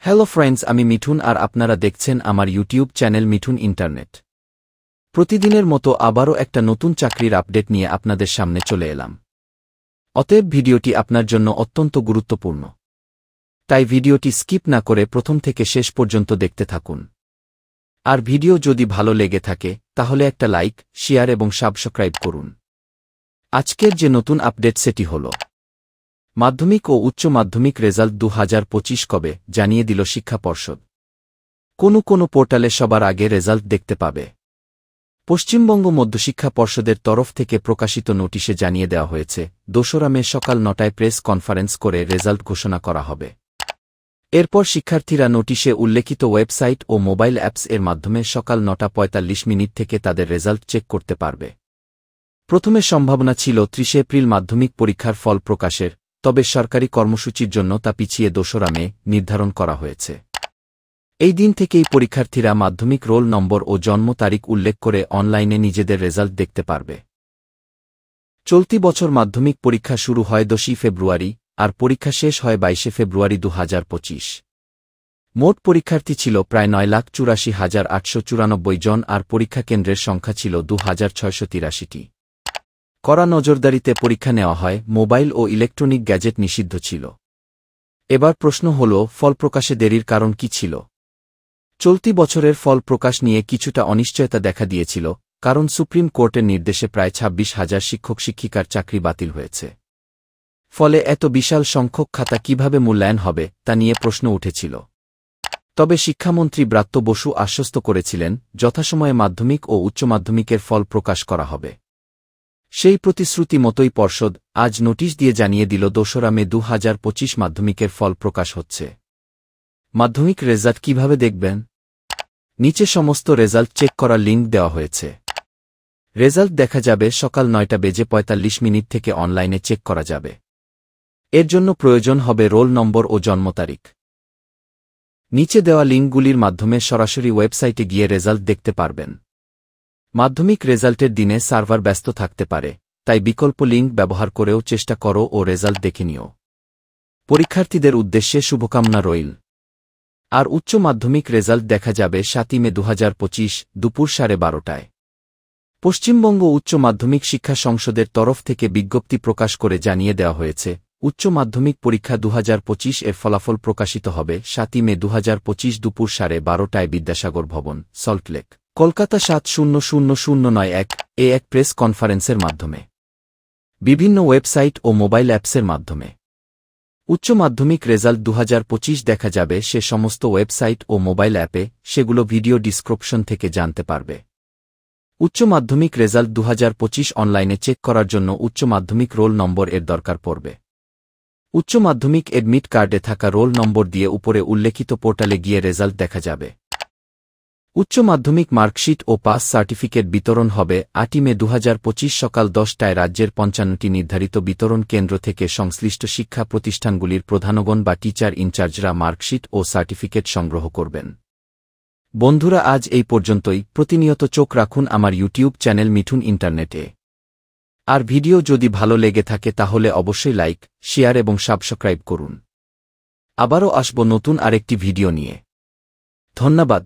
Hello friends, আমি মিঠুন আর আপনারা দেখছেন আমার ইউটিউব চ্যানেল মিঠুন ইন্টারনেট। প্রতিদিনের মতো আবারও একটা নতুন চাকরির আপডেট নিয়ে আপনাদের সামনে চলে এলাম। অতএব ভিডিওটি আপনার জন্য অত্যন্ত গুরুত্বপূর্ণ, তাই ভিডিওটি স্কিপ না করে প্রথম থেকে শেষ পর্যন্ত দেখতে থাকুন। আর ভিডিও যদি ভালো লেগে থাকে তাহলে একটা লাইক, শেয়ার এবং সাবস্ক্রাইব করুন। আজকের যে নতুন আপডেট সেটি হল মাধ্যমিক ও উচ্চ মাধ্যমিক রেজাল্ট 2025 কবে জানিয়ে দিল শিক্ষা পর্ষদ। কোনো পোর্টালে সবার আগে রেজাল্ট দেখতে পাবে। পশ্চিমবঙ্গ মধ্যশিক্ষা পর্ষদের তরফ থেকে প্রকাশিত নোটিশে জানিয়ে দেওয়া হয়েছে 2 মে সকাল 9টায় প্রেস কনফারেন্স করে রেজাল্ট ঘোষণা করা হবে। এরপর শিক্ষার্থীরা নোটিশে উল্লেখিত ওয়েবসাইট ও মোবাইল অ্যাপস এর মাধ্যমে সকাল 9:45 থেকে তাদের রেজাল্ট চেক করতে পারবে। প্রথমে সম্ভাবনা ছিল 30 এপ্রিল মাধ্যমিক পরীক্ষার ফল প্রকাশের, তবে সরকারি কর্মসূচির জন্য তা পিছিয়ে 2 মে নির্ধারণ করা হয়েছে। এই দিন থেকেই পরীক্ষার্থীরা মাধ্যমিক রোল নম্বর ও জন্ম তারিখ উল্লেখ করে অনলাইনে নিজেদের রেজাল্ট দেখতে পারবে। চলতি বছর মাধ্যমিক পরীক্ষা শুরু হয় 10 ফেব্রুয়ারি আর পরীক্ষা শেষ হয় 22 ফেব্রুয়ারি 2025। মোট পরীক্ষার্থী ছিল প্রায় 9,84,894 জন আর পরীক্ষা কেন্দ্রের সংখ্যা ছিল 2,683টি। কড়া নজরদারিতে পরীক্ষা নেওয়া হয়, মোবাইল ও ইলেকট্রনিক গ্যাজেট নিষিদ্ধ ছিল। এবার প্রশ্ন হল, ফল প্রকাশে দেরির কারণ কি ছিল? চলতি বছরের ফল প্রকাশ নিয়ে কিছুটা অনিশ্চয়তা দেখা দিয়েছিল, কারণ সুপ্রিম কোর্টের নির্দেশে প্রায় 26,000 শিক্ষক শিক্ষিকার চাকরি বাতিল হয়েছে। ফলে এত বিশাল সংখ্যক খাতা কিভাবে মূল্যায়ন হবে তা নিয়ে প্রশ্ন উঠেছিল। তবে শিক্ষামন্ত্রী ব্রাত্য বসু আশ্বস্ত করেছিলেন, যথাসময়ে মাধ্যমিক ও উচ্চ মাধ্যমিকের ফল প্রকাশ করা হবে। সেই প্রতিশ্রুতি মতোই পর্ষদ আজ নোটিশ দিয়ে জানিয়ে দিল 2 মে 2025 মাধ্যমিকের ফল প্রকাশ হচ্ছে। মাধ্যমিক রেজাল্ট কিভাবে দেখবেন? নিচে সমস্ত রেজাল্ট চেক করার লিঙ্ক দেওয়া হয়েছে। রেজাল্ট দেখা যাবে সকাল 9:45 থেকে অনলাইনে চেক করা যাবে। এর জন্য প্রয়োজন হবে রোল নম্বর ও জন্ম তারিখ। নিচে দেওয়া লিঙ্কগুলির মাধ্যমে সরাসরি ওয়েবসাইটে গিয়ে রেজাল্ট দেখতে পারবেন। মাধ্যমিক রেজাল্টের দিনে সার্ভার ব্যস্ত থাকতে পারে, তাই বিকল্প লিঙ্ক ব্যবহার করেও চেষ্টা করো ও রেজাল্ট দেখে নিও। পরীক্ষার্থীদের উদ্দেশ্যে শুভকামনা রইল। আর উচ্চ মাধ্যমিক রেজাল্ট দেখা যাবে 7 মে 2025 দুপুর 12:30টায়। পশ্চিমবঙ্গ উচ্চ মাধ্যমিক শিক্ষা সংসদের তরফ থেকে বিজ্ঞপ্তি প্রকাশ করে জানিয়ে দেওয়া হয়েছে, উচ্চ মাধ্যমিক পরীক্ষা 2025 এর ফলাফল প্রকাশিত হবে 7 মে 2025 দুপুর 12:30টায় বিদ্যাসাগর ভবন, সল্টলেক, কলকাতা 700091 এ এক প্রেস কনফারেন্সের মাধ্যমে, বিভিন্ন ওয়েবসাইট ও মোবাইল অ্যাপসের মাধ্যমে। উচ্চ মাধ্যমিক রেজাল্ট 2025 দেখা যাবে সে সমস্ত ওয়েবসাইট ও মোবাইল অ্যাপে, সেগুলো ভিডিও ডিসক্রিপশন থেকে জানতে পারবে। উচ্চ মাধ্যমিক রেজাল্ট 2025 অনলাইনে চেক করার জন্য উচ্চ মাধ্যমিক রোল নম্বর এর দরকার পড়বে। উচ্চ মাধ্যমিক এডমিট কার্ডে থাকা রোল নম্বর দিয়ে উপরে উল্লেখিত পোর্টালে গিয়ে রেজাল্ট দেখা যাবে। উচ্চ মাধ্যমিক মার্কশিট ও পাস সার্টিফিকেট বিতরণ হবে 8 মে 2025 সকাল 10টায়। রাজ্যের 55টি নির্ধারিত বিতরণ কেন্দ্র থেকে সংশ্লিষ্ট শিক্ষা প্রতিষ্ঠানগুলির প্রধানগণ বা টিচার ইনচার্জরা মার্কশিট ও সার্টিফিকেট সংগ্রহ করবেন। বন্ধুরা, আজ এই পর্যন্তই। প্রতিনিয়ত চোখ রাখুন আমার ইউটিউব চ্যানেল মিঠুন ইন্টারনেটে। আর ভিডিও যদি ভালো লেগে থাকে তাহলে অবশ্যই লাইক, শেয়ার এবং সাবস্ক্রাইব করুন। আবারও আসব নতুন আরেকটি ভিডিও নিয়ে। ধন্যবাদ।